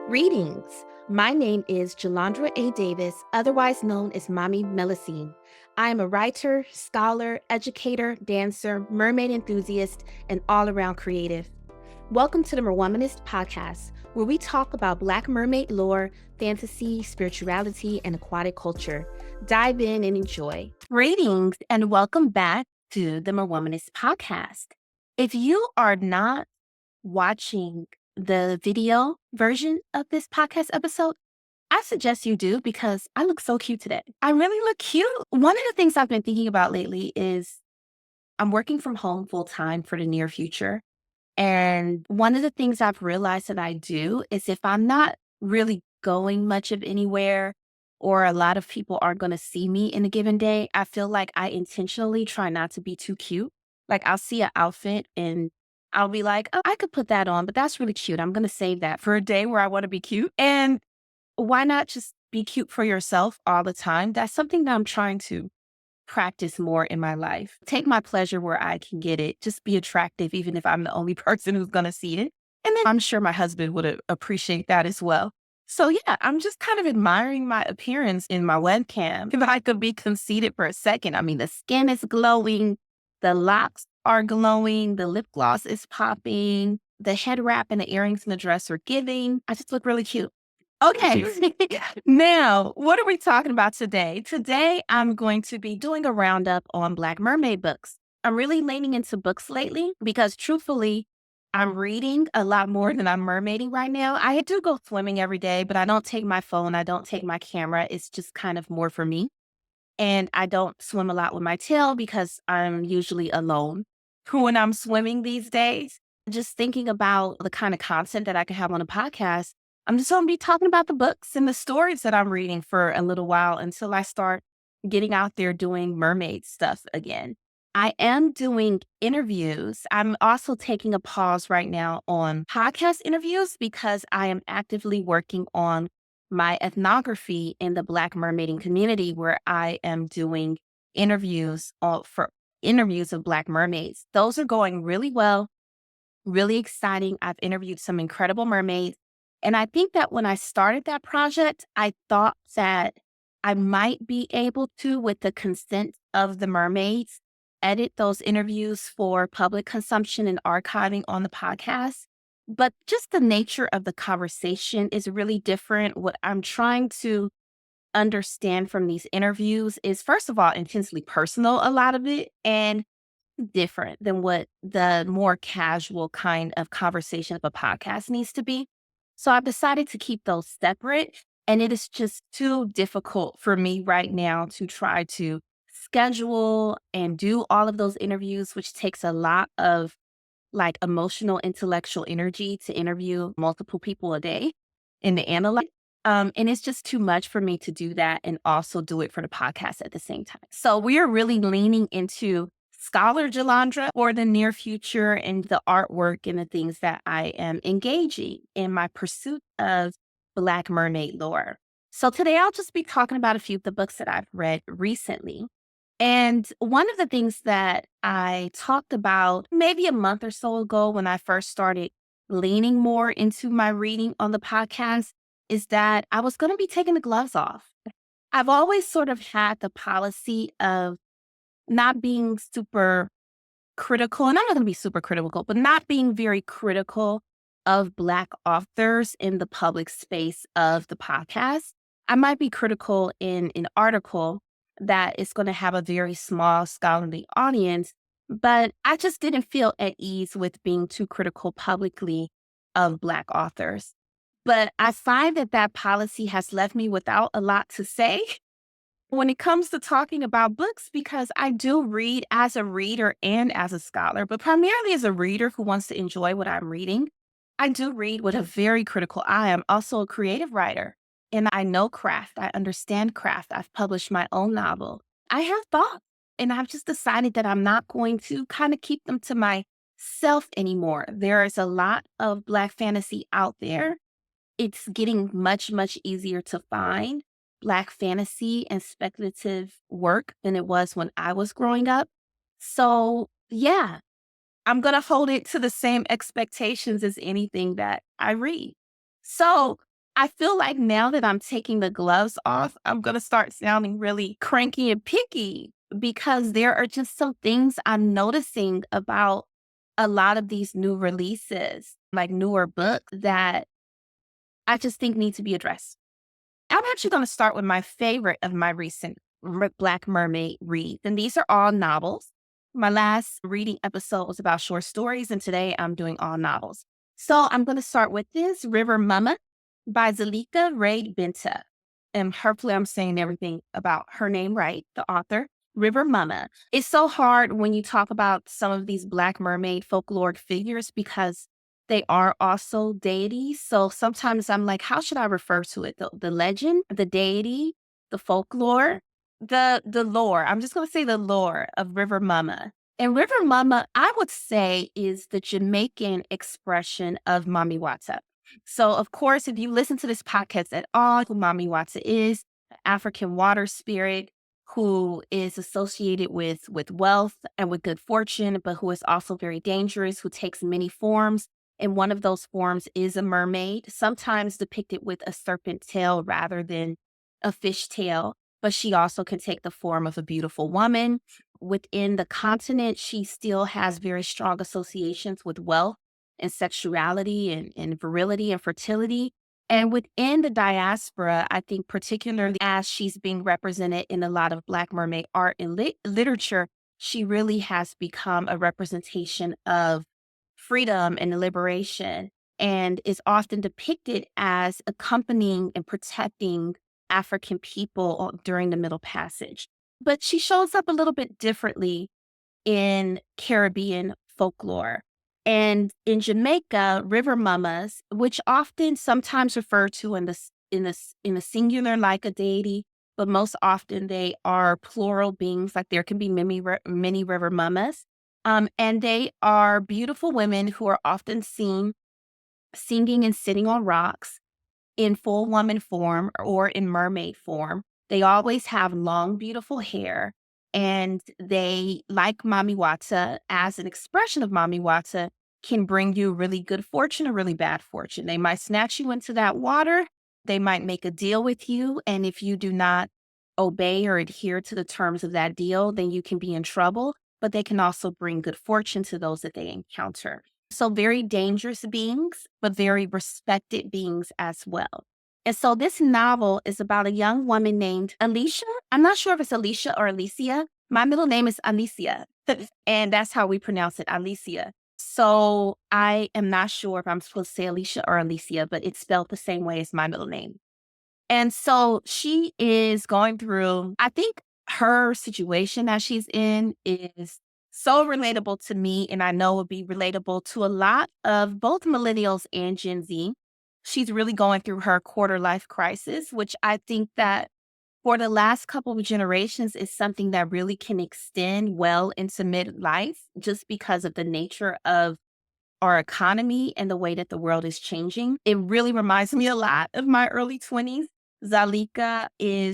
Greetings. My name is Jalandra A. Davis, otherwise known as Mami Melusine. I am a writer, scholar, educator, dancer, mermaid enthusiast, and all-around creative. Welcome to the Merwomanist podcast, where we talk about Black mermaid lore, fantasy, spirituality, and aquatic culture. Dive in and enjoy. Greetings and welcome back to the Merwomanist podcast. If you are not watching the video version of this podcast episode, I suggest you do because I look so cute today. I really look cute. One of the things I've been thinking about lately is I'm working from home full time for the near future. And one of the things I've realized that I do is if I'm not really going much of anywhere or a lot of people aren't going to see me in a given day, I feel like I intentionally try not to be too cute. Like I'll see an outfit and I'll be like, oh, I could put that on, but that's really cute. I'm going to save that for a day where I want to be cute. And why not just be cute for yourself all the time? That's something that I'm trying to practice more in my life. Take my pleasure where I can get it. Just be attractive, even if I'm the only person who's going to see it. And then I'm sure my husband would appreciate that as well. So yeah, I'm just kind of admiring my appearance in my webcam. If I could be conceited for a second, I mean, the skin is glowing, the locks are glowing, the lip gloss is popping, the head wrap and the earrings and the dress are giving. I just look really cute. Okay. Now, what are we talking about today? Today, I'm going to be doing a roundup on Black mermaid books. I'm really leaning into books lately because truthfully, I'm reading a lot more than I'm mermaiding right now. I do go swimming every day, but I don't take my phone. I don't take my camera. It's just kind of more for me. And I don't swim a lot with my tail because I'm usually alone when I'm swimming these days. Just thinking about the kind of content that I can have on a podcast, I'm just going to be talking about the books and the stories that I'm reading for a little while until I start getting out there doing mermaid stuff again. I am doing interviews. I'm also taking a pause right now on podcast interviews because I am actively working on my ethnography in the Black mermaiding community, where I am doing interviews for interviews of Black mermaids. Those are going really well, really exciting. I've interviewed some incredible mermaids. And I think that when I started that project, I thought that I might be able to, with the consent of the mermaids, edit those interviews for public consumption and archiving on the podcast. But just the nature of the conversation is really different. What I'm trying to understand from these interviews is, first of all, intensely personal, a lot of it, and different than what the more casual kind of conversation of a podcast needs to be. So I've decided to keep those separate. And it is just too difficult for me right now to try to schedule and do all of those interviews, which takes a lot of like emotional, intellectual energy to interview multiple people a day and to analyze. And it's just too much for me to do that and also do it for the podcast at the same time. So we are really leaning into Scholar Jalandra for the near future and the artwork and the things that I am engaging in my pursuit of Black mermaid lore. So today I'll just be talking about a few of the books that I've read recently. And one of the things that I talked about maybe a month or so ago when I first started leaning more into my reading on the podcast is that I was going to be taking the gloves off. I've always sort of had the policy of not being super critical, and I'm not going to be super critical, but not being very critical of Black authors in the public space of the podcast. I might be critical in an article that is going to have a very small scholarly audience, but I just didn't feel at ease with being too critical publicly of Black authors. But I find that that policy has left me without a lot to say when it comes to talking about books, because I do read as a reader and as a scholar, but primarily as a reader who wants to enjoy what I'm reading. I do read with a very critical eye. I'm also a creative writer and I know craft. I understand craft. I've published my own novel. I have thoughts and I've just decided that I'm not going to kind of keep them to myself anymore. There is a lot of Black fantasy out there. It's getting much, much easier to find Black fantasy and speculative work than it was when I was growing up. So, yeah, I'm going to hold it to the same expectations as anything that I read. So, I feel like now that I'm taking the gloves off, I'm going to start sounding really cranky and picky because there are just some things I'm noticing about a lot of these new releases, like newer books that I just think need to be addressed. I'm actually going to start with my favorite of my recent Black Mermaid reads, and these are all novels. My last reading episode was about short stories, and today I'm doing all novels. So I'm going to start with this River Mumma by Zalika Reid-Benta. And hopefully I'm saying everything about her name right, the author. River Mumma. It's so hard when you talk about some of these Black mermaid folkloric figures because they are also deities. So sometimes I'm like, how should I refer to it? The legend, the deity, the folklore, the lore. I'm just gonna say the lore of River Mumma. And River Mumma, I would say, is the Jamaican expression of Mami Wata. So of course, if you listen to this podcast at all, who Mami Wata is, the African water spirit who is associated with wealth and with good fortune, but who is also very dangerous, who takes many forms, and one of those forms is a mermaid, sometimes depicted with a serpent tail rather than a fish tail. But she also can take the form of a beautiful woman. Within the continent, she still has very strong associations with wealth and sexuality and virility and fertility. And within the diaspora, I think particularly as she's being represented in a lot of Black mermaid art and literature, she really has become a representation of freedom and liberation, and is often depicted as accompanying and protecting African people during the Middle Passage. But she shows up a little bit differently in Caribbean folklore. And in Jamaica, river mummas, which often sometimes refer to in the singular like a deity, but most often they are plural beings. Like there can be many river mummas, and they are beautiful women who are often seen singing and sitting on rocks in full woman form or in mermaid form. They always have long, beautiful hair. And they, like Mami Wata, as an expression of Mami Wata, can bring you really good fortune or really bad fortune. They might snatch you into that water. They might make a deal with you. And if you do not obey or adhere to the terms of that deal, then you can be in trouble. But they can also bring good fortune to those that they encounter. So very dangerous beings, but very respected beings as well. And so this novel is about a young woman named Alicia. I'm not sure if it's Alicia or Alicia. My middle name is Alicia, and that's how we pronounce it, Alicia. So I am not sure if I'm supposed to say Alicia or Alicia, but it's spelled the same way as my middle name. And so she is going through, I think her situation that she's in is so relatable to me, and I know would be relatable to a lot of both millennials and Gen Z. She's really going through her quarter life crisis, which I think that for the last couple of generations is something that really can extend well into midlife just because of the nature of our economy and the way that the world is changing. It really reminds me a lot of my early 20s.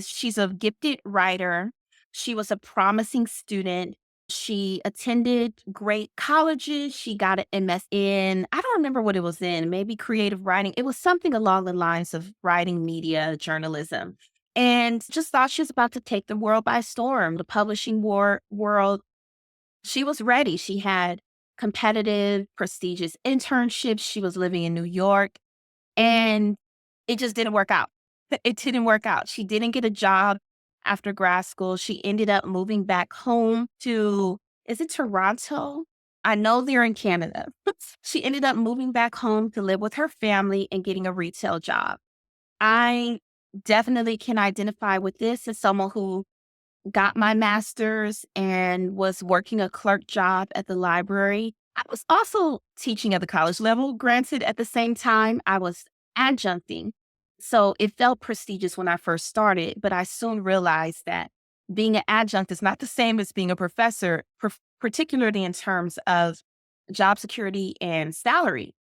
She's a gifted writer. She was a promising student. She attended great colleges. She got an MS in, I don't remember what it was in, maybe creative writing. It was something along the lines of writing, media, journalism. And just thought she was about to take the world by storm, the publishing world. She was ready. She had competitive, prestigious internships. She was living in New York, and it just didn't work out. It didn't work out. She didn't get a job after grad school. She ended up moving back home to, is it Toronto? I know they're in Canada. She ended up moving back home to live with her family and getting a retail job. I definitely can identify with this as someone who got my master's and was working a clerk job at the library. I was also teaching at the college level. Granted, at the same time, I was adjuncting. So it felt prestigious when I first started, but I soon realized that being an adjunct is not the same as being a professor, particularly in terms of job security and salary,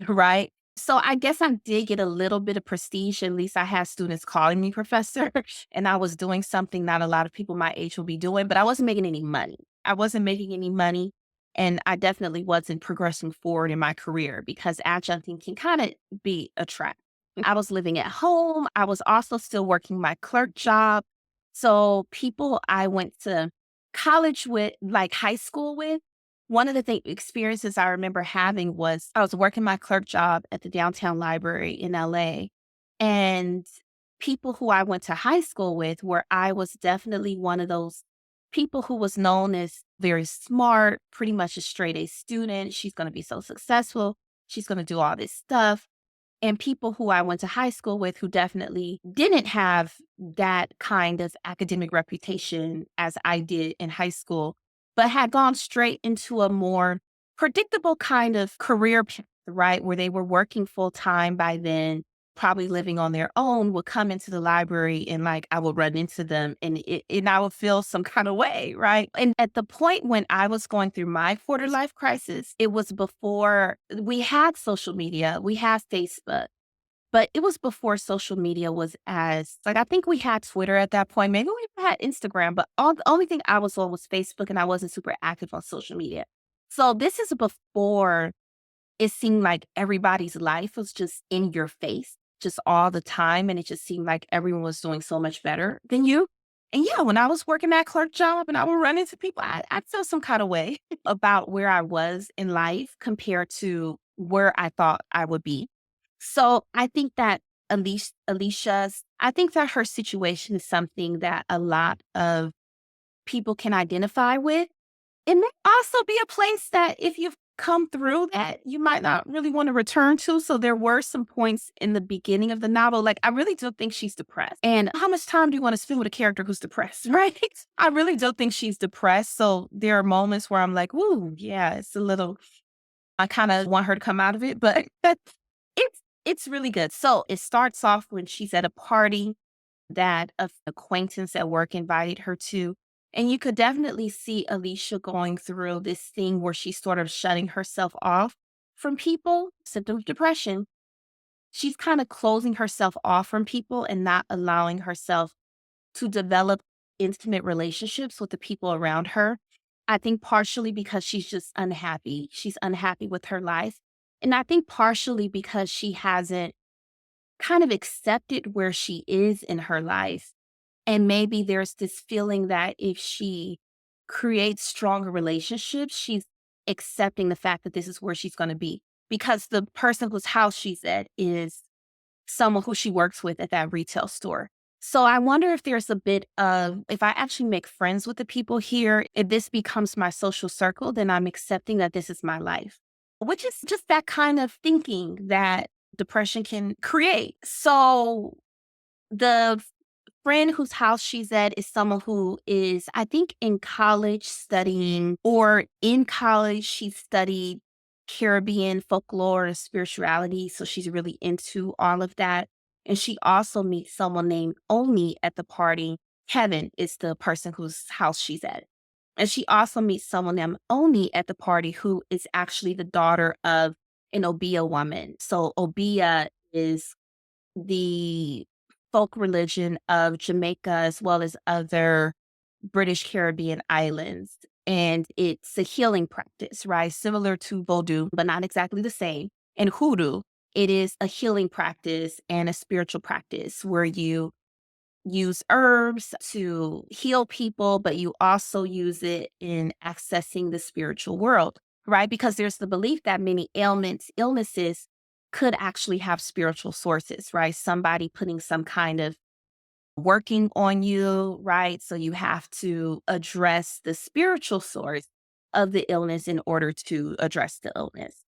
right? So I guess I did get a little bit of prestige. At least I had students calling me professor, and I was doing something not a lot of people my age will be doing, but I wasn't making any money. I wasn't making any money. And I definitely wasn't progressing forward in my career because adjuncting can kind of be a trap. I was living at home. I was also still working my clerk job. So people I went to college with, like high school with, one of the experiences I remember having was I was working my clerk job at the downtown library in LA. And people who I went to high school with, where I was definitely one of those people who was known as very smart, pretty much a straight A student. She's going to be so successful. She's going to do all this stuff, and people who I went to high school with who definitely didn't have that kind of academic reputation as I did in high school, but had gone straight into a more predictable kind of career path, right? Where they were working full time by then, probably living on their own, would come into the library and like I would run into them and I would feel some kind of way, right? And at the point when I was going through my quarter life crisis, it was before we had social media, we had Facebook, but it was before social media was as like I think we had Twitter at that point. Maybe we had Instagram, but all the only thing I was on was Facebook and I wasn't super active on social media. So this is before it seemed like everybody's life was just in your face, just all the time, and it just seemed like everyone was doing so much better than you. And yeah, when I was working that clerk job and I would run into people, I'd feel some kind of way about where I was in life compared to where I thought I would be. So I think that I think that her situation is something that a lot of people can identify with. It may also be a place that if you've come through that, you might not really want to return to. So there were some points in the beginning of the novel, like I really do think she's depressed. And how much time do you want to spend with a character who's depressed, right? I really do think she's depressed. So there are moments where I'm like, "Ooh, yeah, it's a little." I kind of want her to come out of it, but it's really good. So it starts off when she's at a party that an acquaintance at work invited her to. And you could definitely see Alicia going through this thing where she's sort of shutting herself off from people, symptom of depression. She's kind of closing herself off from people and not allowing herself to develop intimate relationships with the people around her. I think partially because she's just unhappy. She's unhappy with her life. And I think partially because she hasn't kind of accepted where she is in her life, and maybe there's this feeling that if she creates stronger relationships, she's accepting the fact that this is where she's going to be. Because the person whose house she's at is someone who she works with at that retail store. So I wonder if there's a bit of, if I actually make friends with the people here, if this becomes my social circle, then I'm accepting that this is my life, which is just that kind of thinking that depression can create. So the friend whose house she's at is someone who is, I think, in college studying, or in college, she studied Caribbean folklore and spirituality. So she's really into all of that. And she also meets someone named Oni at the party. Kevin is the person whose house she's at. And she also meets someone named Oni at the party who is actually the daughter of an Obeah woman. So Obeah is the folk religion of Jamaica as well as other British Caribbean islands. And it's a healing practice, right? Similar to Vodou, but not exactly the same. And Hoodoo, it is a healing practice and a spiritual practice where you use herbs to heal people, but you also use it in accessing the spiritual world, right? Because there's the belief that many ailments, illnesses could actually have spiritual sources, right? Somebody putting some kind of working on you, right? So you have to address the spiritual source of the illness in order to address the illness.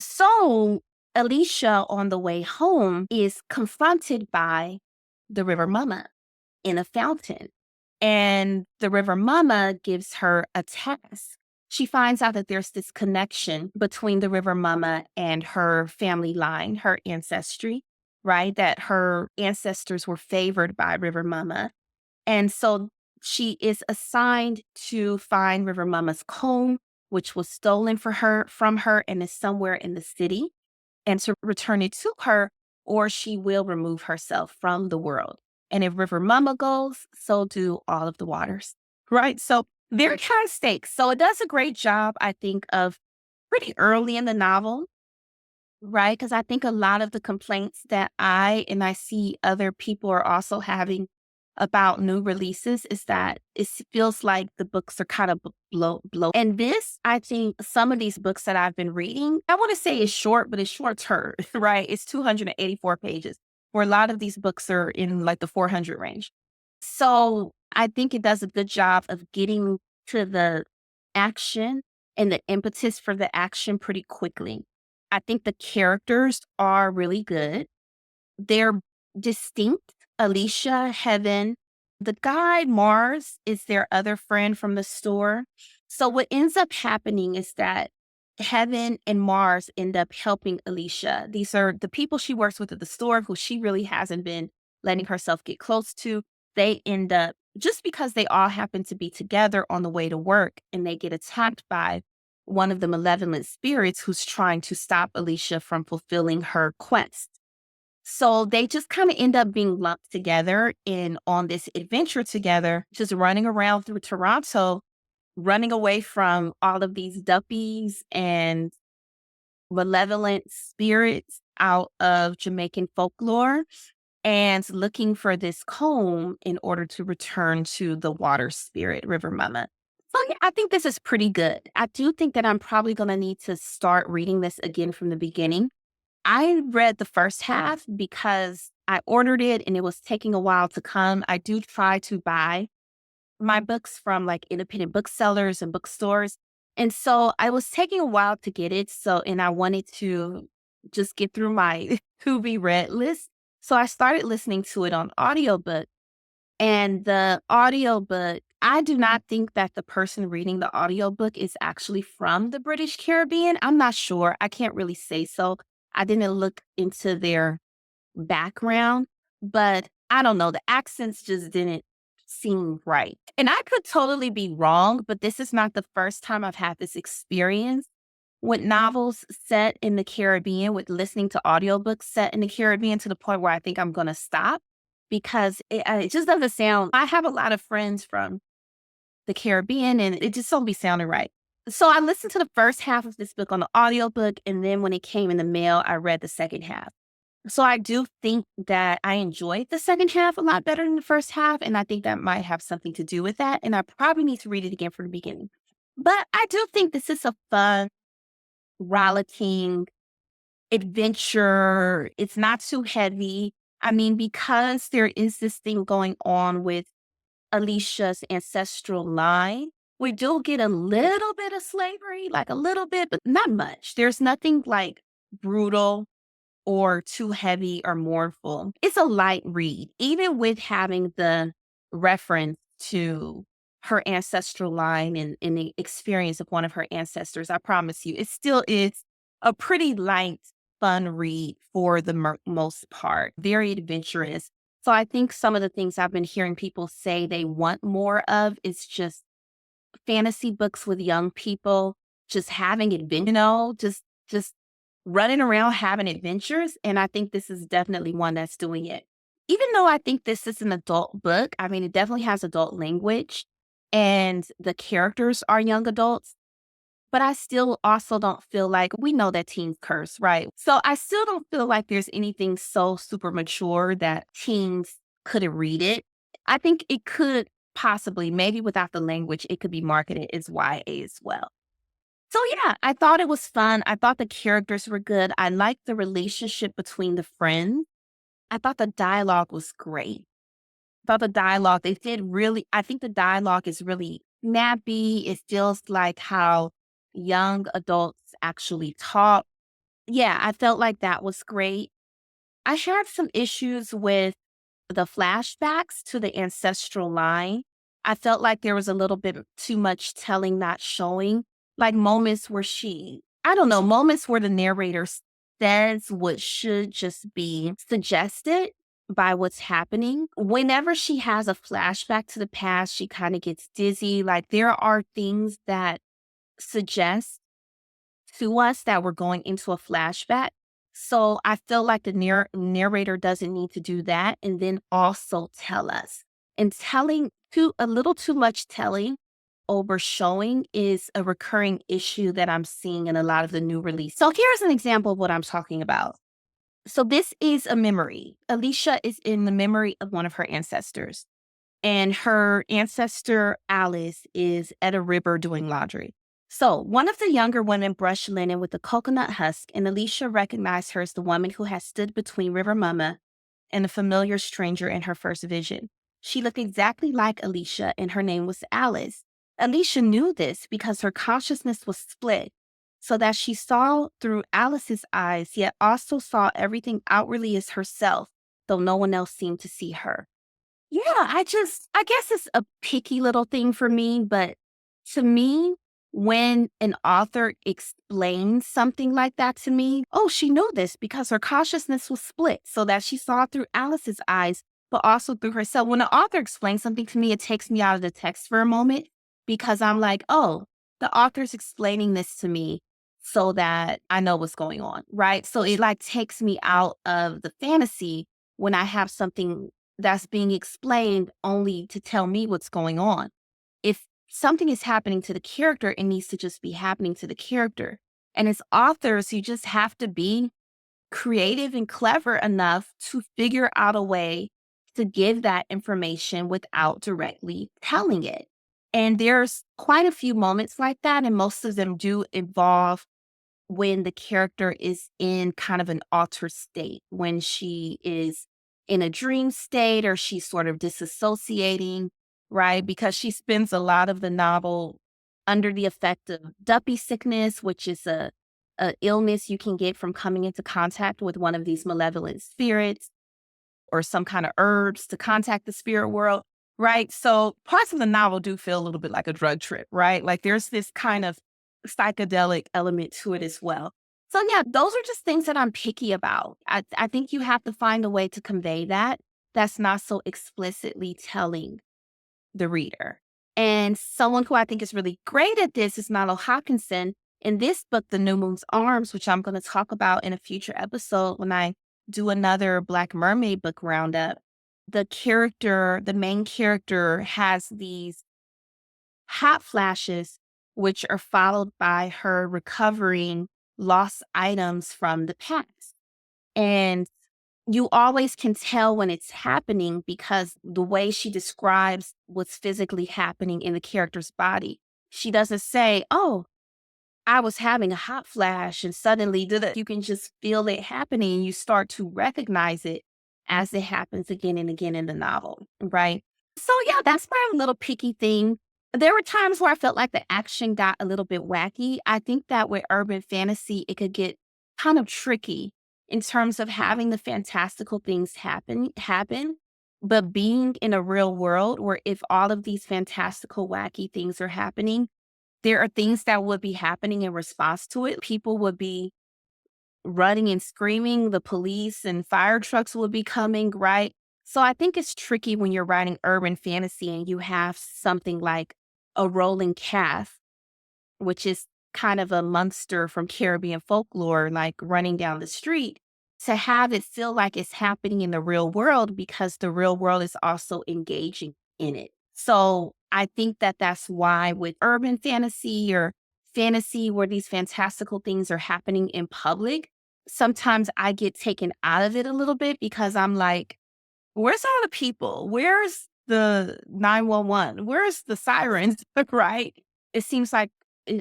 So Alicia, on the way home, is confronted by the River Mumma in a fountain. And the River Mama gives her a task. She finds out that there's this connection between the River Mama and her family line, her ancestry, right? That her ancestors were favored by River Mama. And so she is assigned to find River Mama's comb, which was stolen from her and is somewhere in the city, and to return it to her, or she will remove herself from the world. And if River Mama goes, so do all of the waters, right? So very high stakes. So it does a great job, I think, of pretty early in the novel Right, because I think a lot of the complaints that I see other people are also having about new releases is that feels like the books are kind of blow. And this, I think some of these books that I've been reading, I wanna say is short, but it's short-term, right? It's 284 pages, where a lot of these books are in, like, the 400 range. So, I think it does a good job of getting to the action and the impetus for the action pretty quickly. I think the characters are really good. They're distinct. Alicia, Heaven. The guy, Mars, is their other friend from the store. So what ends up happening is that Heaven and Mars end up helping Alicia. These are the people she works with at the store who she really hasn't been letting herself get close to. They end up, just because they all happen to be together on the way to work and they get attacked by one of the malevolent spirits who's trying to stop Alicia from fulfilling her quest. So they just kind of end up being lumped together and on this adventure together, just running around through Toronto, running away from all of these duppies and malevolent spirits out of Jamaican folklore and looking for this comb in order to return to the water spirit, River Mama. So yeah, I think this is pretty good. I do think that I'm probably going to need to start reading this again from the beginning. I read the first half because I ordered it and it was taking a while to come. I do try to buy my books from like independent booksellers and bookstores. And so I was taking a while to get it. So, and I wanted to just get through my to be read list. So I started listening to it on audiobook. And the audiobook, I do not think that the person reading the audiobook is actually from the British Caribbean. I'm not sure. I can't really say so. I didn't look into their background, but I don't know. The accents just didn't seem right. And I could totally be wrong, but this is not the first time I've had this experience with novels set in the Caribbean, with listening to audiobooks set in the Caribbean to the point where I think I'm going to stop because it just doesn't sound. I have a lot of friends from the Caribbean and it just don't be sounding right. So I listened to the first half of this book on the audiobook. And then when it came in the mail, I read the second half. So I do think that I enjoyed the second half a lot better than the first half, and I think that might have something to do with that, and I probably need to read it again from the beginning. But I do think this is a fun, rollicking adventure. It's not too heavy. I mean, because there is this thing going on with Alicia's ancestral line, we do get a little bit of slavery, like a little bit, but not much. There's nothing like brutal or too heavy or mournful. It's a light read, even with having the reference to her ancestral line and the experience of one of her ancestors. I promise you, it still is a pretty light, fun read for the most part, very adventurous. So I think some of the things I've been hearing people say they want more of is just fantasy books with young people, just having adventure, just running around having adventures. And I think this is definitely one that's doing it. Even though I think this is an adult book, I mean, it definitely has adult language and the characters are young adults, but I still also don't feel like we know that teens curse, right? So I still don't feel like there's anything so super mature that teens couldn't read it. I think it could possibly, maybe without the language, it could be marketed as YA as well. So yeah, I thought it was fun. I thought the characters were good. I liked the relationship between the friends. I thought the dialogue was great. I thought the dialogue, they did really, I think the dialogue is really snappy. It feels like how young adults actually talk. Yeah, I felt like that was great. I had some issues with the flashbacks to the ancestral line. I felt like there was a little bit too much telling, not showing, like moments where I don't know, moments where the narrator says what should just be suggested by what's happening. Whenever she has a flashback to the past, she kind of gets dizzy. Like there are things that suggest to us that we're going into a flashback. So I feel like the narrator doesn't need to do that and then also tell us. And telling too a little too much telling overshowing is a recurring issue that I'm seeing in a lot of the new release. So here's an example of what I'm talking about. So this is a memory. Alicia is in the memory of one of her ancestors, and her ancestor, Alice, is at a river doing laundry. So one of the younger women brushed linen with a coconut husk, and Alicia recognized her as the woman who had stood between River Mumma and the familiar stranger in her first vision. She looked exactly like Alicia, and her name was Alice. Alicia knew this because her consciousness was split, so that she saw through Alice's eyes, yet also saw everything outwardly as herself, though no one else seemed to see her. Yeah, I guess it's a picky little thing for me, but to me, when an author explains something like that to me, oh, she knew this because her consciousness was split so that she saw through Alice's eyes, but also through herself. When an author explains something to me, it takes me out of the text for a moment because I'm like, oh, the author's explaining this to me so that I know what's going on, right? So it like takes me out of the fantasy when I have something that's being explained only to tell me what's going on. If something is happening to the character, it needs to just be happening to the character. And as authors, you just have to be creative and clever enough to figure out a way to give that information without directly telling it. And there's quite a few moments like that, and most of them do involve when the character is in kind of an altered state, when she is in a dream state or she's sort of disassociating, right? Because she spends a lot of the novel under the effect of duppy sickness, which is a illness you can get from coming into contact with one of these malevolent spirits or some kind of herbs to contact the spirit world, right? So parts of the novel do feel a little bit like a drug trip, right? Like there's this kind of psychedelic element to it as well. So yeah, those are just things that I'm picky about. I think you have to find a way to convey that that's not so explicitly telling the reader. And someone who I think is really great at this is Nalo Hopkinson. In this book, The New Moon's Arms, which I'm going to talk about in a future episode when I do another Black Mermaid book roundup, the main character has these hot flashes, which are followed by her recovering lost items from the past. And you always can tell when it's happening because the way she describes what's physically happening in the character's body. She doesn't say, oh, I was having a hot flash and suddenly you can just feel it happening and you start to recognize it as it happens again and again in the novel, right? So yeah, that's my little picky thing. There were times where I felt like the action got a little bit wacky. I think that with urban fantasy, it could get kind of tricky in terms of having the fantastical things happen, but being in a real world where if all of these fantastical wacky things are happening, there are things that would be happening in response to it. People would be running and screaming. The police and fire trucks would be coming, right? So I think it's tricky when you're writing urban fantasy and you have something like a rolling calf, which is kind of a monster from Caribbean folklore, like running down the street, to have it feel like it's happening in the real world because the real world is also engaging in it. So I think that that's why with urban fantasy or fantasy where these fantastical things are happening in public, sometimes I get taken out of it a little bit because I'm like, where's all the people? Where's the 911? Where's the sirens? Right? It seems like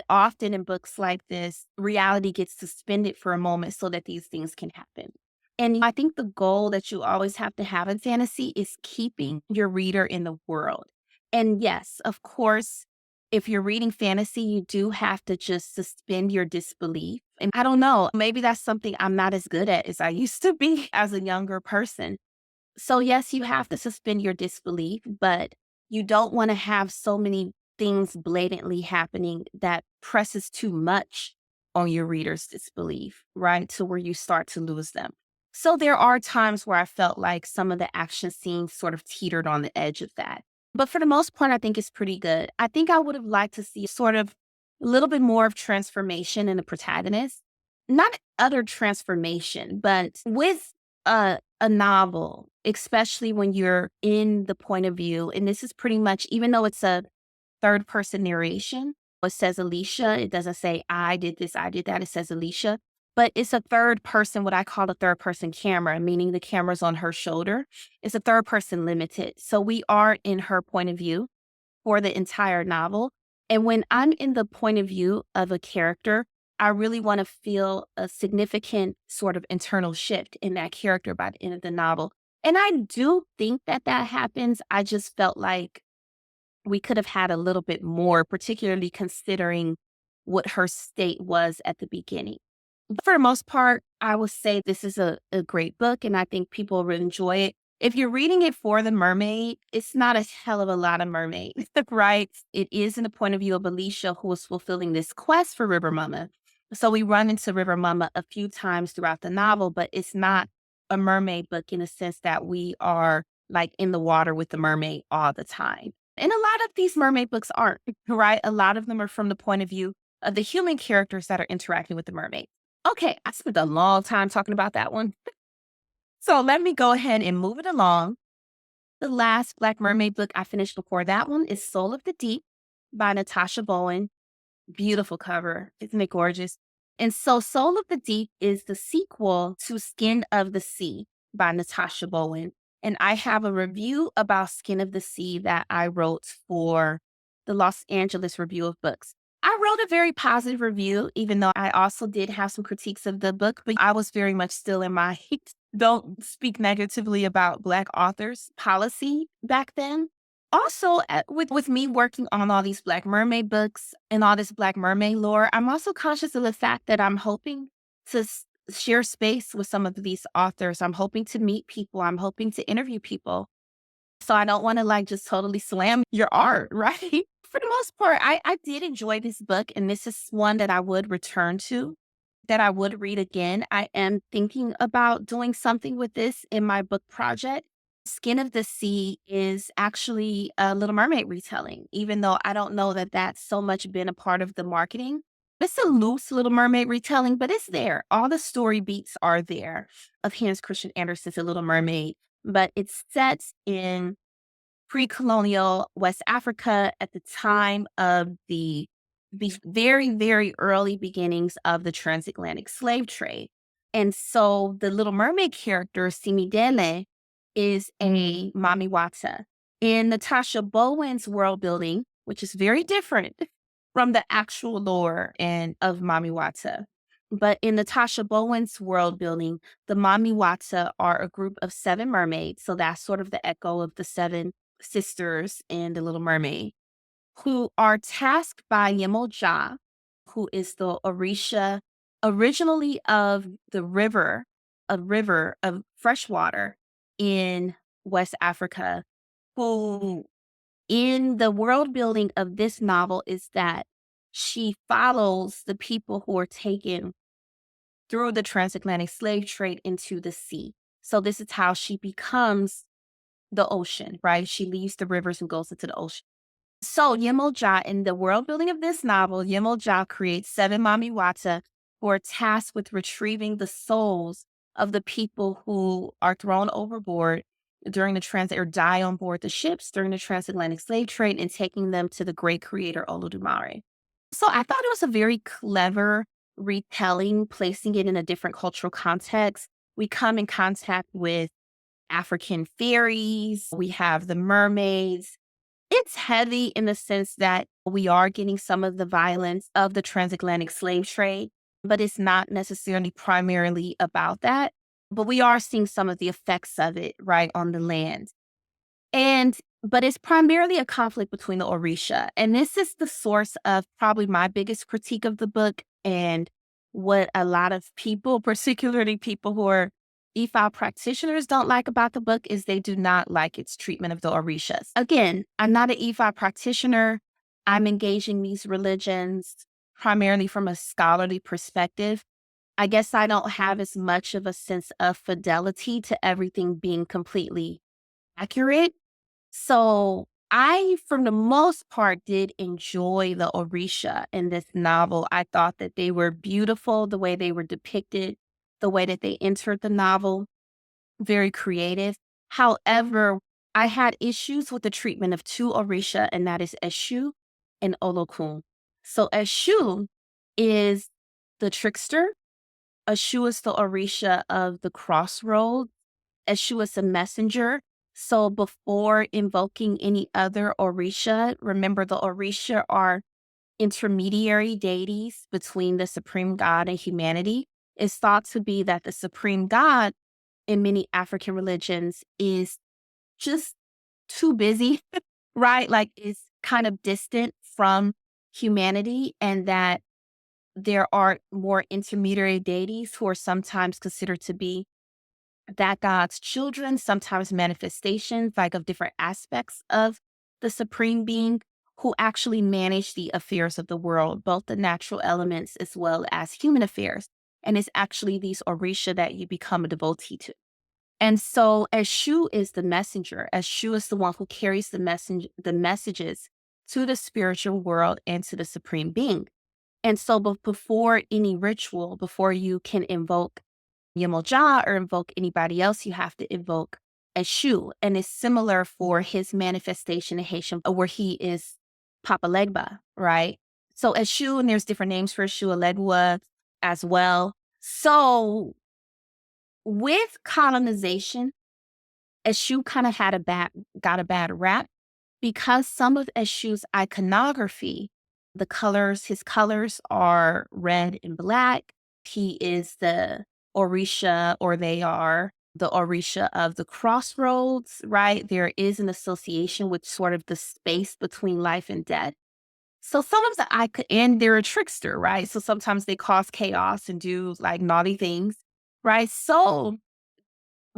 often in books like this, reality gets suspended for a moment so that these things can happen. And I think the goal that you always have to have in fantasy is keeping your reader in the world. And yes, of course, if you're reading fantasy, you do have to just suspend your disbelief. And I don't know, maybe that's something I'm not as good at as I used to be as a younger person. So, yes, you have to suspend your disbelief, but you don't want to have so many things blatantly happening that presses too much on your reader's disbelief, right? To where you start to lose them. So, there are times where I felt like some of the action scenes sort of teetered on the edge of that. But for the most part, I think it's pretty good. I think I would have liked to see sort of a little bit more of transformation in the protagonist. Not utter transformation, but with a novel, especially when you're in the point of view, and this is pretty much, even though it's a third person narration. It says Alicia. It doesn't say I did this, I did that. It says Alicia. But it's a third person, what I call a third person camera, meaning the camera's on her shoulder. It's a third person limited. So we are in her point of view for the entire novel. And when I'm in the point of view of a character, I really want to feel a significant sort of internal shift in that character by the end of the novel. And I do think that that happens. I just felt like we could have had a little bit more, particularly considering what her state was at the beginning. But for the most part, I would say this is a great book, and I think people will enjoy it. If you're reading it for the mermaid, it's not a hell of a lot of mermaids, right? It is in the point of view of Alicia, who is fulfilling this quest for River Mama. So we run into River Mama a few times throughout the novel, but it's not a mermaid book in the sense that we are like in the water with the mermaid all the time. And a lot of these mermaid books aren't, right? A lot of them are from the point of view of the human characters that are interacting with the mermaid. Okay, I spent a long time talking about that one. So let me go ahead and move it along. The last Black Mermaid book I finished before that one is Soul of the Deep by Natasha Bowen. Beautiful cover. Isn't it gorgeous? And so Soul of the Deep is the sequel to Skin of the Sea by Natasha Bowen. And I have a review about Skin of the Sea that I wrote for the Los Angeles Review of Books. I wrote a very positive review, even though I also did have some critiques of the book, but I was very much still in my don't speak negatively about Black authors policy back then. Also, with me working on all these Black mermaid books and all this Black mermaid lore, I'm also conscious of the fact that I'm hoping to share space with some of these authors. I'm hoping to meet people. I'm hoping to interview people. So I don't want to like just totally slam your art, right? For the most part, I did enjoy this book, and this is one that I would return to, that I would read again. I am thinking about doing something with this in my book project. Skin of the Sea is actually a Little Mermaid retelling, even though I don't know that that's so much been a part of the marketing. It's a loose Little Mermaid retelling, but it's there. All the story beats are there of Hans Christian Andersen's The Little Mermaid, but it's set in pre-colonial West Africa at the time of the very, very early beginnings of the transatlantic slave trade. And so the Little Mermaid character, Simidele, is a Mami Wata. In Natasha Bowen's world building, which is very different from the actual lore and of Mami Wata. But in Natasha Bowen's world building, the Mami Wata are a group of 7 mermaids. So that's sort of the echo of the 7 sisters in The Little Mermaid, who are tasked by Yemoja, who is the Orisha originally of the river, a river of fresh water in West Africa, who in the world building of this novel is that she follows the people who are taken through the transatlantic slave trade into the sea. So this is how she becomes the ocean, right? She leaves the rivers and goes into the ocean. So Yemoja, in the world building of this novel, Yemoja creates 7 Mami Wata who are tasked with retrieving the souls of the people who are thrown overboard during the transit or die on board the ships during the transatlantic slave trade and taking them to the great creator Olodumare. So I thought it was a very clever retelling, placing it in a different cultural context. We come in contact with African fairies. We have the mermaids. It's heavy in the sense that we are getting some of the violence of the transatlantic slave trade, but it's not necessarily primarily about that. But we are seeing some of the effects of it, right, on the land. But it's primarily a conflict between the Orisha. And this is the source of probably my biggest critique of the book and what a lot of people, particularly people who are Ifa practitioners, don't like about the book is they do not like its treatment of the Orishas. Again, I'm not an Ifa practitioner. I'm engaging these religions primarily from a scholarly perspective. I guess I don't have as much of a sense of fidelity to everything being completely accurate. So I, for the most part, did enjoy the Orisha in this novel. I thought that they were beautiful, the way they were depicted, the way that they entered the novel, very creative. However, I had issues with the treatment of 2 Orisha, and that is Eshu and Olokun. So Eshu is the trickster. Eshu is the Orisha of the crossroads. Eshu is a messenger. So before invoking any other Orisha, remember the Orisha are intermediary deities between the supreme god and humanity. It's thought to be that the supreme god in many African religions is just too busy, right? Like is kind of distant from humanity, and that there are more intermediary deities who are sometimes considered to be that God's children, sometimes manifestations like of different aspects of the supreme being who actually manage the affairs of the world, both the natural elements as well as human affairs. And it's actually these Orisha that you become a devotee to. And so Eshu is the messenger. Eshu is the one who carries the messages to the spiritual world and to the supreme being. And so before any ritual, before you can invoke Yemoja or invoke anybody else, you have to invoke Eshu. And it's similar for his manifestation in Haitian, where he is Papa Legba, right? So Eshu, and there's different names for Eshu, Alegua as well. So with colonization, Eshu kind of got a bad rap because some of Eshu's iconography, his colors are red and black. He is the Orisha, or they are the Orisha of the crossroads, right? There is an association with sort of the space between life and death. So some of the and they're a trickster, right? So sometimes they cause chaos and do like naughty things, right? So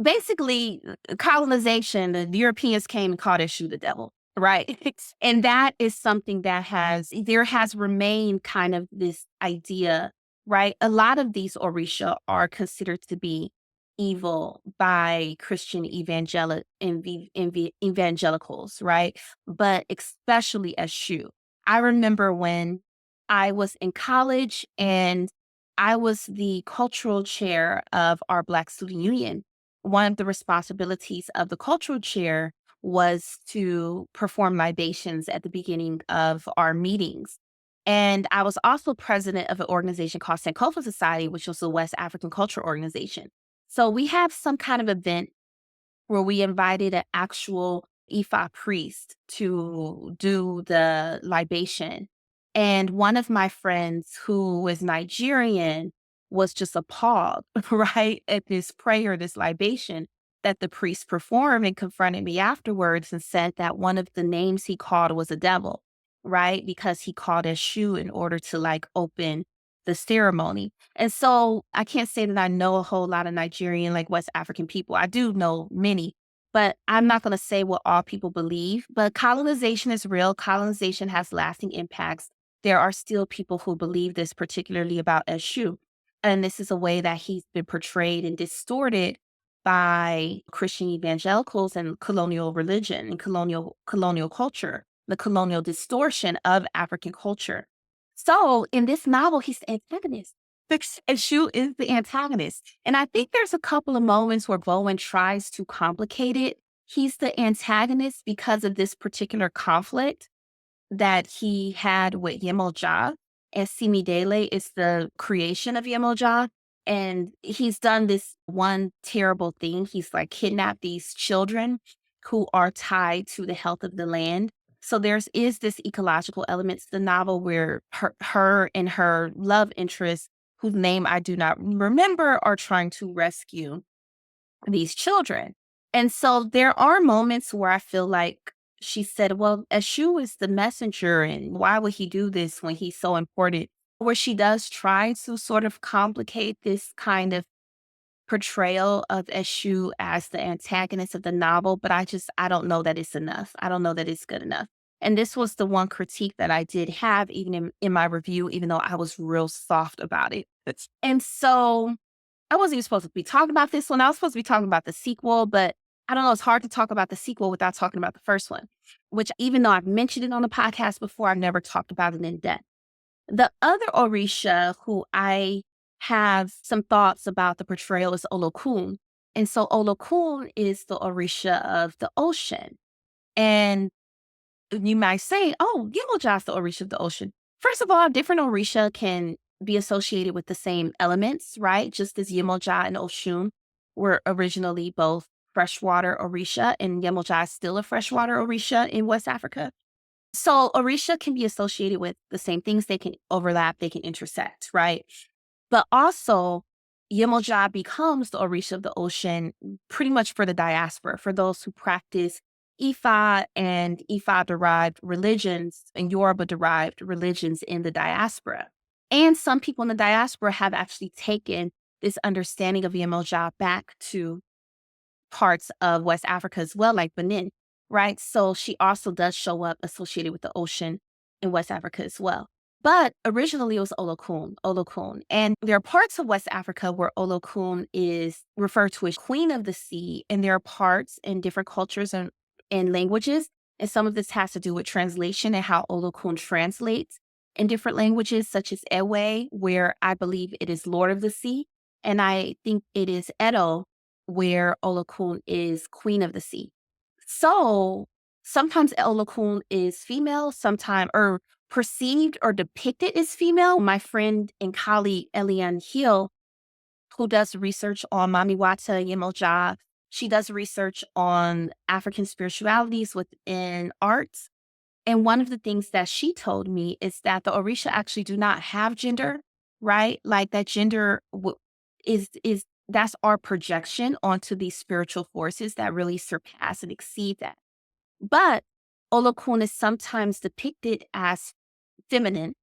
basically, colonization, the Europeans came and called Eshu the devil, right? And that is something that there has remained kind of this idea, right? A lot of these Orisha are considered to be evil by Christian evangelicals, right? But especially Eshu. I remember when I was in college and I was the cultural chair of our Black Student Union. One of the responsibilities of the cultural chair was to perform libations at the beginning of our meetings. And I was also president of an organization called Sankofa Society, which was a West African culture organization. So we have some kind of event where we invited an actual Ifa priest to do the libation. And one of my friends who was Nigerian was just appalled, right, at this prayer, this libation that the priest performed, and confronted me afterwards and said that one of the names he called was a devil, right? Because he called a shoe in order to like open the ceremony. And so I can't say that I know a whole lot of Nigerian, like West African people. I do know many, but I'm not going to say what all people believe. But colonization is real. Colonization has lasting impacts. There are still people who believe this, particularly about Eshu. And this is a way that he's been portrayed and distorted by Christian evangelicals and colonial religion and colonial culture, the colonial distortion of African culture. So in this novel, he's the antagonist. And Shu is the antagonist. And I think there's a couple of moments where Bowen tries to complicate it. He's the antagonist because of this particular conflict that he had with Yemoja. And Simidele is the creation of Yemoja. And he's done this one terrible thing. He's like kidnapped these children who are tied to the health of the land. So is this ecological element to the novel where her and her love interest, whose name I do not remember, are trying to rescue these children. And so there are moments where I feel like she said, well, Eshu is the messenger, and why would he do this when he's so important? Where she does try to sort of complicate this kind of portrayal of Eshu as the antagonist of the novel, but I don't know that it's enough. I don't know that it's good enough. And this was the one critique that I did have even in my review, even though I was real soft about it. And so I wasn't even supposed to be talking about this one. I was supposed to be talking about the sequel, but I don't know. It's hard to talk about the sequel without talking about the first one, which even though I've mentioned it on the podcast before, I've never talked about it in depth. The other Orisha who I have some thoughts about the portrayal is Olokun. And so Olokun is the Orisha of the ocean. And You might say, oh, Yellowjaw's the Orisha of the ocean. First of all, different Orisha can be associated with the same elements, right? Just as Yemoja and Oshun were originally both freshwater Orisha, and Yemoja is still a freshwater Orisha in West Africa. So Orisha can be associated with the same things. They can overlap, they can intersect, right? But also, Yemoja becomes the Orisha of the ocean pretty much for the diaspora, for those who practice Ifa and Ifa derived religions and Yoruba derived religions in the diaspora. And some people in the diaspora have actually taken this understanding of Yemoja back to parts of West Africa as well, like Benin, right? So she also does show up associated with the ocean in West Africa as well. But originally it was Olokun, Olokun. And there are parts of West Africa where Olokun is referred to as Queen of the Sea. And there are parts in different cultures and languages. And some of this has to do with translation and how Olokun translates in different languages, such as Ewe, where I believe it is Lord of the Sea. And I think it is Edo, where Olokun is Queen of the Sea. So sometimes Olokun is female, sometimes or perceived or depicted as female. My friend and colleague Eliane Hill, who does research on Mami Wata Yemoja, she does research on African spiritualities within arts. And one of the things that she told me is that the Orisha actually do not have gender, right? Like that gender is that's our projection onto these spiritual forces that really surpass and exceed that. But Olokun is sometimes depicted as feminine.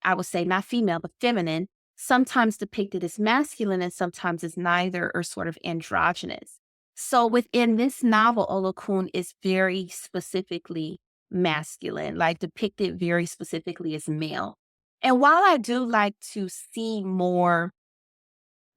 I would say not female, but feminine, sometimes depicted as masculine and sometimes as neither or sort of androgynous. So within this novel, Olokun is very specifically masculine, like depicted very specifically as male. And while I do like to see more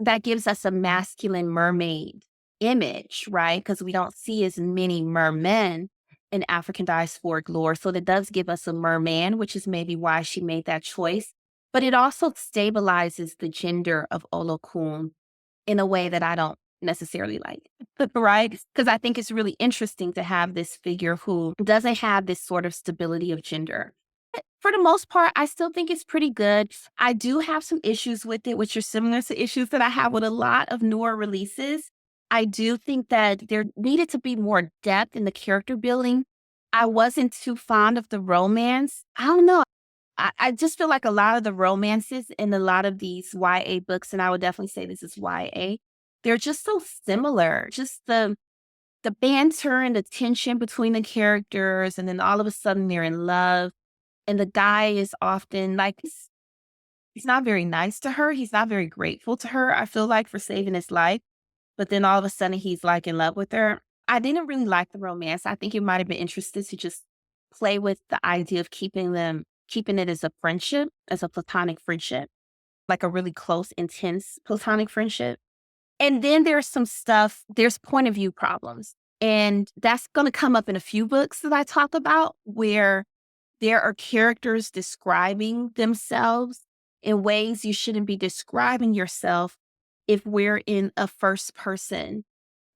that gives us a masculine mermaid image, right? Because we don't see as many mermen in African diasporic lore. So that does give us a merman, which is maybe why she made that choice. But it also stabilizes the gender of Olokun in a way that I don't necessarily like, right? Because I think it's really interesting to have this figure who doesn't have this sort of stability of gender. For the most part, I still think it's pretty good. I do have some issues with it, which are similar to issues that I have with a lot of newer releases. I do think that there needed to be more depth in the character building. I wasn't too fond of the romance. I don't know. I just feel like a lot of the romances in a lot of these YA books, and I would definitely say this is YA, they're just so similar. Just the banter and the tension between the characters, and then all of a sudden they're in love. And the guy is often like, he's not very nice to her. He's not very grateful to her, I feel like, for saving his life. But then all of a sudden he's like in love with her. I didn't really like the romance. I think it might have been interested to just play with the idea of keeping it as a friendship, as a platonic friendship, like a really close, intense platonic friendship. And then there's point of view problems. And that's going to come up in a few books that I talk about where there are characters describing themselves in ways you shouldn't be describing yourself if we're in a first person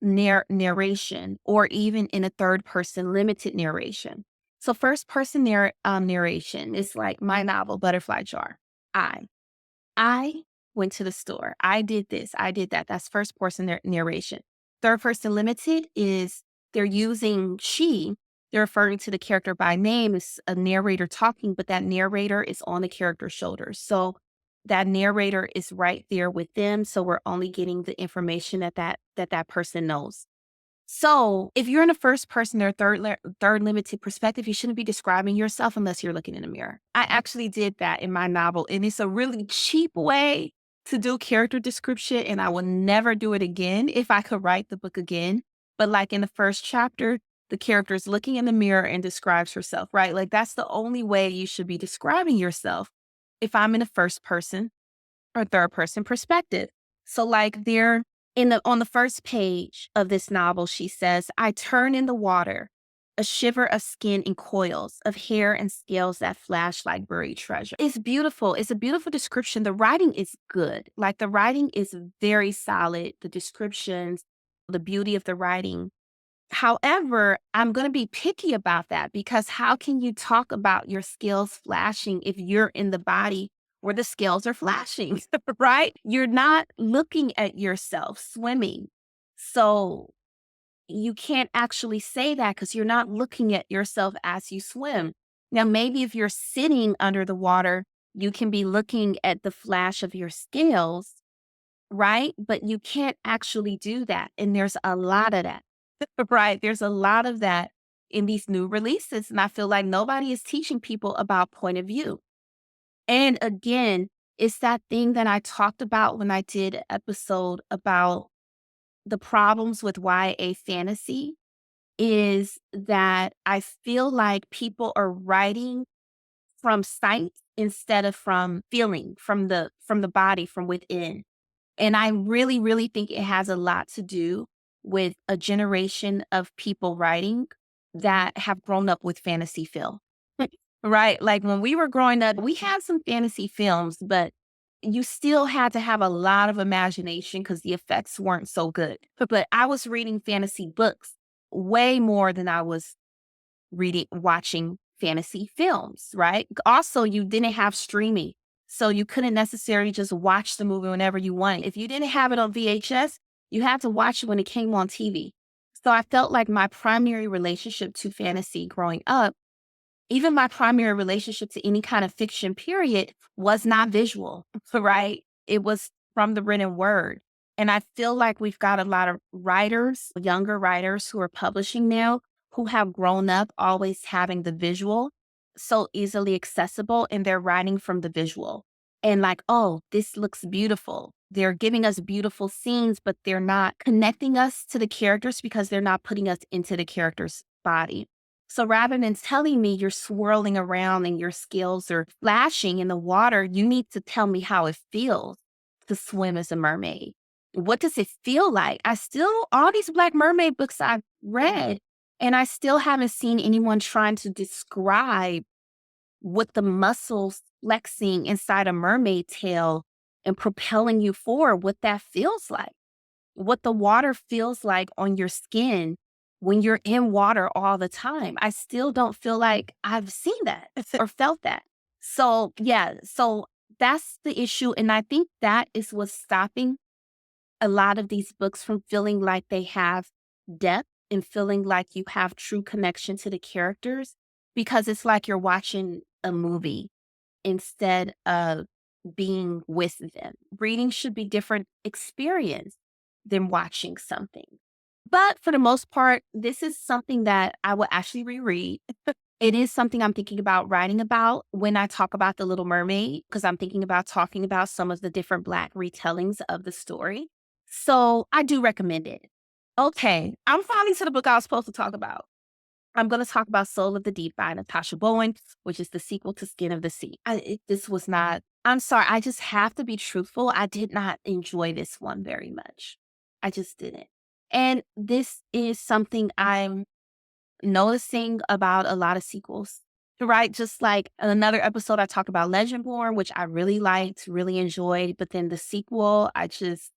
narration or even in a third person limited narration. So first person narration is like my novel, Butterfly Jar. I went to the store. I did this. I did that. That's first person narration. Third person limited is they're using she. They're referring to the character by name as a narrator talking, but that narrator is on the character's shoulders. So that narrator is right there with them. So we're only getting the information that person knows. So if you're in a first person or third limited perspective, you shouldn't be describing yourself unless you're looking in a mirror. I actually did that in my novel, and it's a really cheap way to do character description, and I will never do it again if I could write the book again. But like in the first chapter, the character is looking in the mirror and describes herself, right? Like that's the only way you should be describing yourself if I'm in a first person or third person perspective. So like they're on the first page of this novel, she says, I turn in the water, a shiver of skin in coils, of hair and scales that flash like buried treasure. It's beautiful. It's a beautiful description. The writing is good. Like the writing is very solid. The descriptions, the beauty of the writing. However, I'm going to be picky about that because how can you talk about your scales flashing if you're in the body where the scales are flashing, right? You're not looking at yourself swimming. So you can't actually say that because you're not looking at yourself as you swim. Now, maybe if you're sitting under the water, you can be looking at the flash of your scales, right? But you can't actually do that. And there's a lot of that, right? There's a lot of that in these new releases. And I feel like nobody is teaching people about point of view. And again, it's that thing that I talked about when I did an episode about the problems with YA fantasy is that I feel like people are writing from sight instead of from feeling, from the body, from within. And I really, really think it has a lot to do with a generation of people writing that have grown up with fantasy film. Right? Like when we were growing up, we had some fantasy films, but you still had to have a lot of imagination because the effects weren't so good. But I was reading fantasy books way more than I was watching fantasy films, right? Also, you didn't have streaming. So you couldn't necessarily just watch the movie whenever you wanted. If you didn't have it on VHS, you had to watch it when it came on TV. So I felt like my primary relationship to fantasy growing up, even my primary relationship to any kind of fiction period, was not visual, right? It was from the written word. And I feel like we've got a lot of writers, younger writers who are publishing now, who have grown up always having the visual so easily accessible, and they're writing from the visual. And like, oh, this looks beautiful. They're giving us beautiful scenes, but they're not connecting us to the characters because they're not putting us into the character's body. So rather than telling me you're swirling around and your scales are flashing in the water, you need to tell me how it feels to swim as a mermaid. What does it feel like? All these Black mermaid books I've read, and I still haven't seen anyone trying to describe what the muscles flexing inside a mermaid tail and propelling you forward, what that feels like, what the water feels like on your skin when you're in water all the time. I still don't feel like I've seen that or felt that. So, yeah, so that's the issue. And I think that is what's stopping a lot of these books from feeling like they have depth and feeling like you have true connection to the characters because it's like you're watching a movie instead of being with them. Reading should be different experience than watching something. But for the most part, this is something that I will actually reread. It is something I'm thinking about writing about when I talk about The Little Mermaid, because I'm thinking about talking about some of the different Black retellings of the story. So I do recommend it. Okay, I'm finally to the book I was supposed to talk about. I'm going to talk about Soul of the Deep by Natasha Bowen, which is the sequel to Skin of the Sea. This was not, I'm sorry, I just have to be truthful. I did not enjoy this one very much. I just didn't. And this is something I'm noticing about a lot of sequels, right? Just like another episode, I talked about Legendborn, which I really liked, really enjoyed. But then the sequel, I just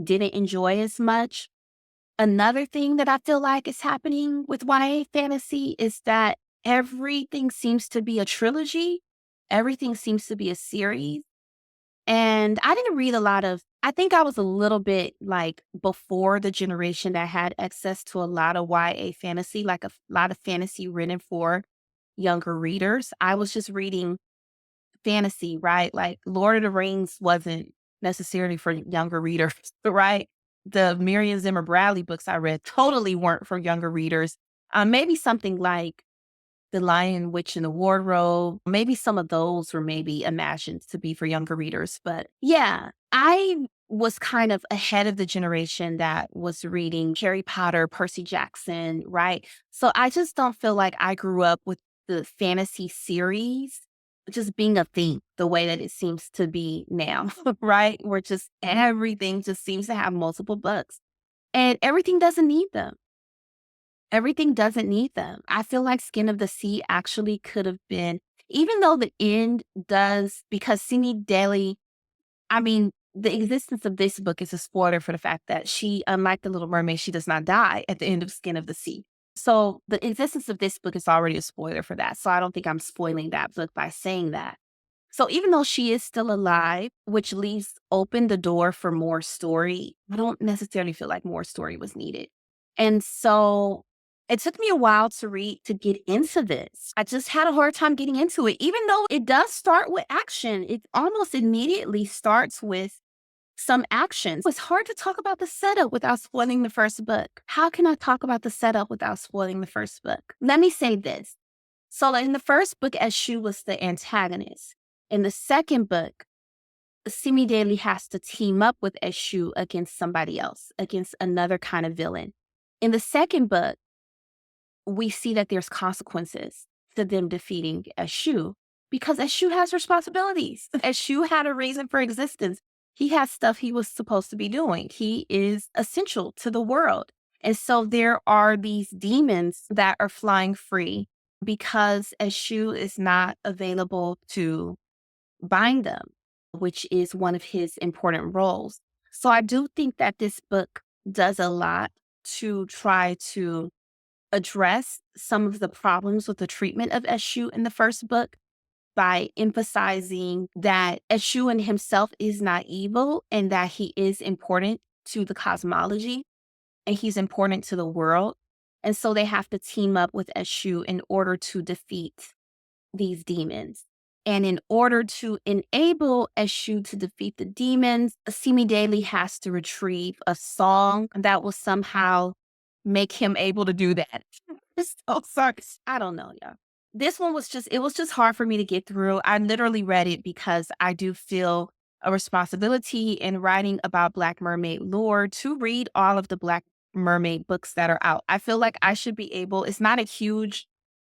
didn't enjoy as much. Another thing that I feel like is happening with YA fantasy is that everything seems to be a trilogy. Everything seems to be a series. And I didn't read a lot of, I think I was a little bit like before the generation that had access to a lot of YA fantasy, like a lot of fantasy written for younger readers. I was just reading fantasy, right? Like Lord of the Rings wasn't necessarily for younger readers, right? The Miriam Zimmer Bradley books I read totally weren't for younger readers. Maybe something like The Lion, Witch, and the Wardrobe. Maybe some of those were maybe imagined to be for younger readers. But yeah, I was kind of ahead of the generation that was reading Harry Potter, Percy Jackson, right? So I just don't feel like I grew up with the fantasy series just being a thing the way that it seems to be now, right? Where just everything just seems to have multiple books and everything doesn't need them. Everything doesn't need them. I feel like Skin of the Sea actually could have been, even though the end does, because Sini Daly, I mean, the existence of this book is a spoiler for the fact that she, unlike the Little Mermaid, she does not die at the end of Skin of the Sea. So the existence of this book is already a spoiler for that. So I don't think I'm spoiling that book by saying that. So even though she is still alive, which leaves open the door for more story, I don't necessarily feel like more story was needed. And so it took me a while to get into this. I just had a hard time getting into it, even though it does start with action. It almost immediately starts with some actions. It's hard to talk about the setup without spoiling the first book. How can I talk about the setup without spoiling the first book? Let me say this. So like in the first book, Eshu was the antagonist. In the second book, Simi Daly has to team up with Eshu against somebody else, against another kind of villain. In the second book, we see that there's consequences to them defeating Eshu because Eshu has responsibilities. Eshu had a reason for existence. He has stuff he was supposed to be doing. He is essential to the world. And so there are these demons that are flying free because Eshu is not available to bind them, which is one of his important roles. So I do think that this book does a lot to try to address some of the problems with the treatment of Eshu in the first book by emphasizing that Eshu in himself is not evil and that he is important to the cosmology and he's important to the world. And so they have to team up with Eshu in order to defeat these demons. And in order to enable Eshu to defeat the demons, Simi Daly has to retrieve a song that will somehow make him able to do that. So sorry. I don't know, y'all. This one was it was just hard for me to get through. I literally read it because I do feel a responsibility in writing about Black Mermaid lore to read all of the Black Mermaid books that are out. I feel like I should be able, it's not a huge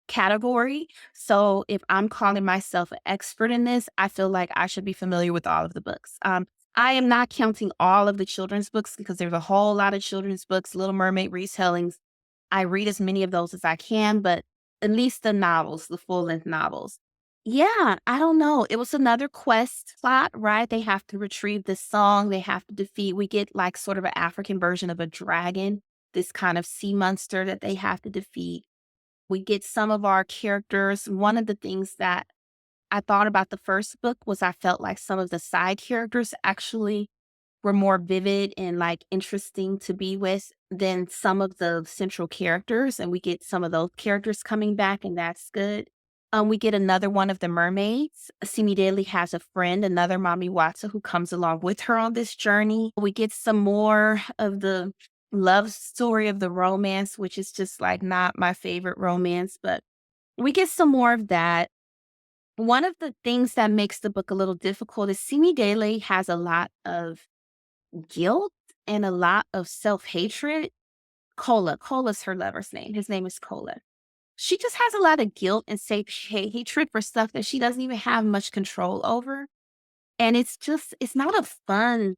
category. So if I'm calling myself an expert in this, I feel like I should be familiar with all of the books. I am not counting all of the children's books because there's a whole lot of children's books, Little Mermaid retellings. I read as many of those as I can, but at least the novels, the full-length novels. Yeah, I don't know. It was another quest plot, right? They have to retrieve this song. They have to defeat. We get like sort of an African version of a dragon, this kind of sea monster that they have to defeat. We get some of our characters. One of the things that I thought about the first book was I felt like some of the side characters actually were more vivid and like interesting to be with than some of the central characters. And we get some of those characters coming back, and that's good. We get another one of the mermaids. Simi Daly has a friend, another Mami Watsa, who comes along with her on this journey. We get some more of the love story of the romance, which is just like not my favorite romance, but we get some more of that. One of the things that makes the book a little difficult is Simi Daly has a lot of guilt and a lot of self-hatred. Cola's her lover's name. His name is Cola. She just has a lot of guilt and hatred for stuff that she doesn't even have much control over. And it's not a fun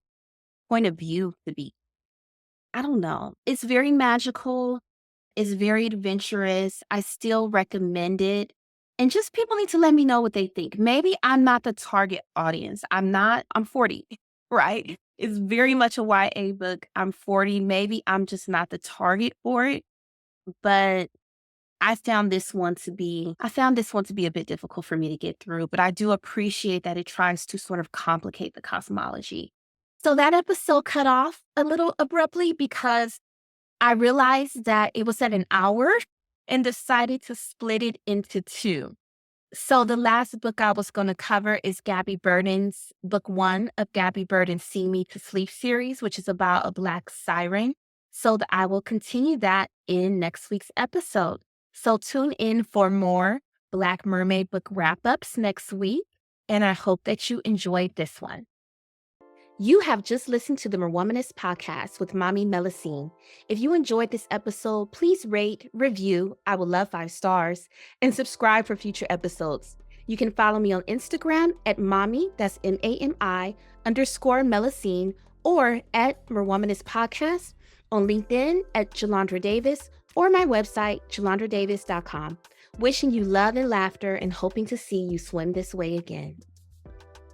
point of view to be. I don't know. It's very magical. It's very adventurous. I still recommend it. And just people need to let me know what they think. Maybe I'm not the target audience. I'm 40, right? It's very much a YA book. I'm 40. Maybe I'm just not the target for it. But I found this one to be a bit difficult for me to get through, but I do appreciate that it tries to sort of complicate the cosmology. So that episode cut off a little abruptly because I realized that it was at an hour and decided to split it into two. So the last book I was going to cover is Gabby Burden's book 1 of Gabby Burden's See Me to Sleep series, which is about a Black siren. So I will continue that in next week's episode. So tune in for more Black Mermaid book wrap-ups next week, and I hope that you enjoyed this one. You have just listened to the Merwomanist podcast with Mami Melusine. If you enjoyed this episode, please rate, review, I would love 5 stars, and subscribe for future episodes. You can follow me on Instagram at Mami, that's MAMI, _Melusine, or at Merwomanist Podcast, on LinkedIn at Jalandra Davis, or my website, jalandradavis.com. Wishing you love and laughter and hoping to see you swim this way again.